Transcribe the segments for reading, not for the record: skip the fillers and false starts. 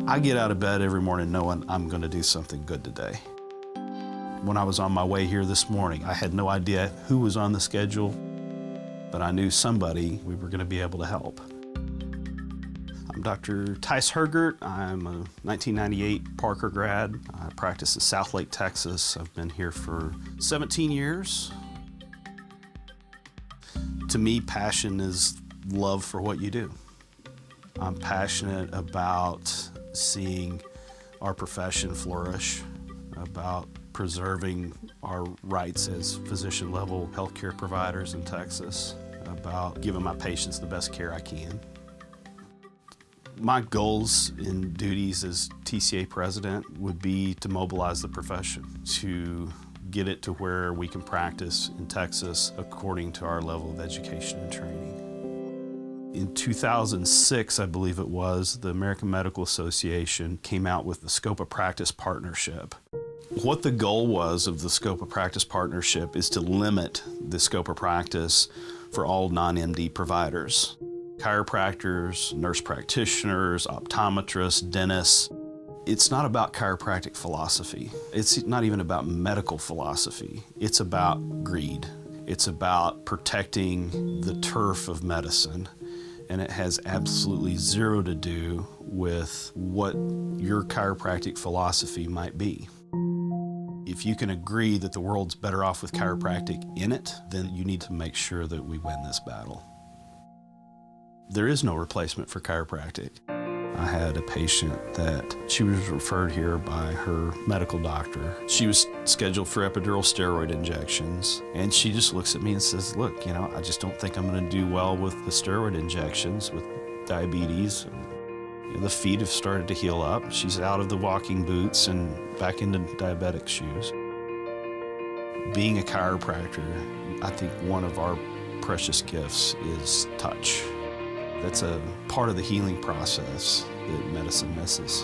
I get out of bed every morning knowing I'm going to do something good today. When I was on my way here this morning, I had no idea who was on the schedule, but I knew somebody we were going to be able to help. I'm Dr. Tyce Hergert. I'm a 1998 Parker grad. I practice in Southlake, Texas. I've been here for 17 years. To me, passion is love for what you do. I'm passionate about seeing our profession flourish, about preserving our rights as physician-level healthcare providers in Texas, about giving my patients the best care I can. My goals and duties as TCA president would be to mobilize the profession, to get it to where we can practice in Texas according to our level of education and training. In 2006, I believe it was, the American Medical Association came out with the Scope of Practice Partnership. What the goal was of the Scope of Practice Partnership is to limit the scope of practice for all non-MD providers. Chiropractors, nurse practitioners, optometrists, dentists. It's not about chiropractic philosophy. It's not even about medical philosophy. It's about greed. It's about protecting the turf of medicine. And it has absolutely zero to do with what your chiropractic philosophy might be. If you can agree that the world's better off with chiropractic in it, then you need to make sure that we win this battle. There is no replacement for chiropractic. I had a patient that she was referred here by her medical doctor. She was scheduled for epidural steroid injections, and she just looks at me and says, look, I just don't think I'm going to do well with the steroid injections, with diabetes. The feet have started to heal up. She's out of the walking boots and back into diabetic shoes. Being a chiropractor, I think one of our precious gifts is touch. That's a part of the healing process that medicine misses.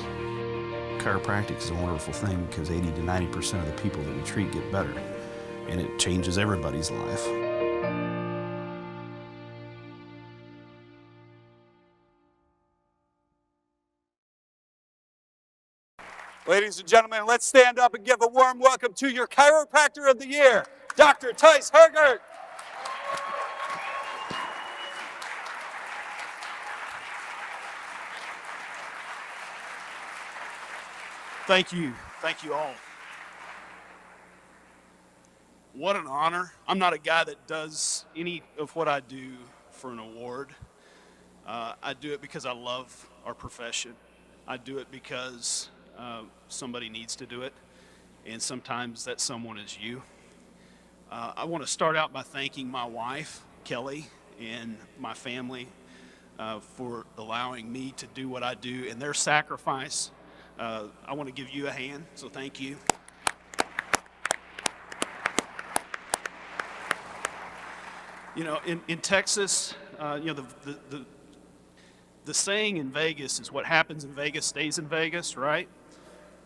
Chiropractic is a wonderful thing because 80 to 90% of the people that we treat get better, and it changes everybody's life. Ladies and gentlemen, let's stand up and give a warm welcome to your Chiropractor of the Year, Dr. Tyce Hergert. Thank you all. What an honor. I'm not a guy that does any of what I do for an award. I do it because I love our profession. I do it because somebody needs to do it, and sometimes that someone is you. I want to start out by thanking my wife, Kelly, and my family for allowing me to do what I do and their sacrifice. I want to give you a hand, so thank you. In Texas, the saying in Vegas is what happens in Vegas stays in Vegas, right?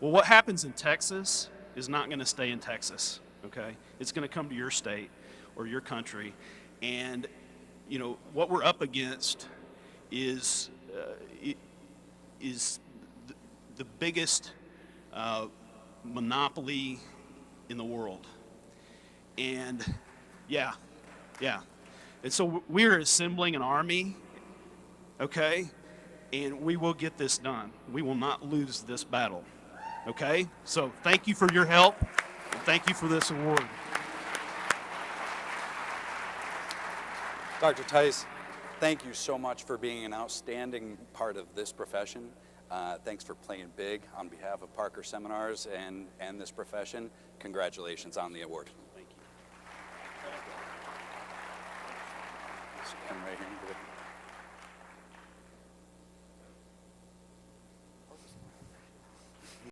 Well, what happens in Texas is not going to stay in Texas, okay? It's going to come to your state or your country, and what we're up against is the biggest monopoly in the world. And yeah. And so we're assembling an army, okay? And we will get this done. We will not lose this battle, okay? So thank you for your help, and thank you for this award. Dr. Tyce, thank you so much for being an outstanding part of this profession. Thanks for playing big on behalf of Parker Seminars and this profession. Congratulations on the award. Thank you. Come right here.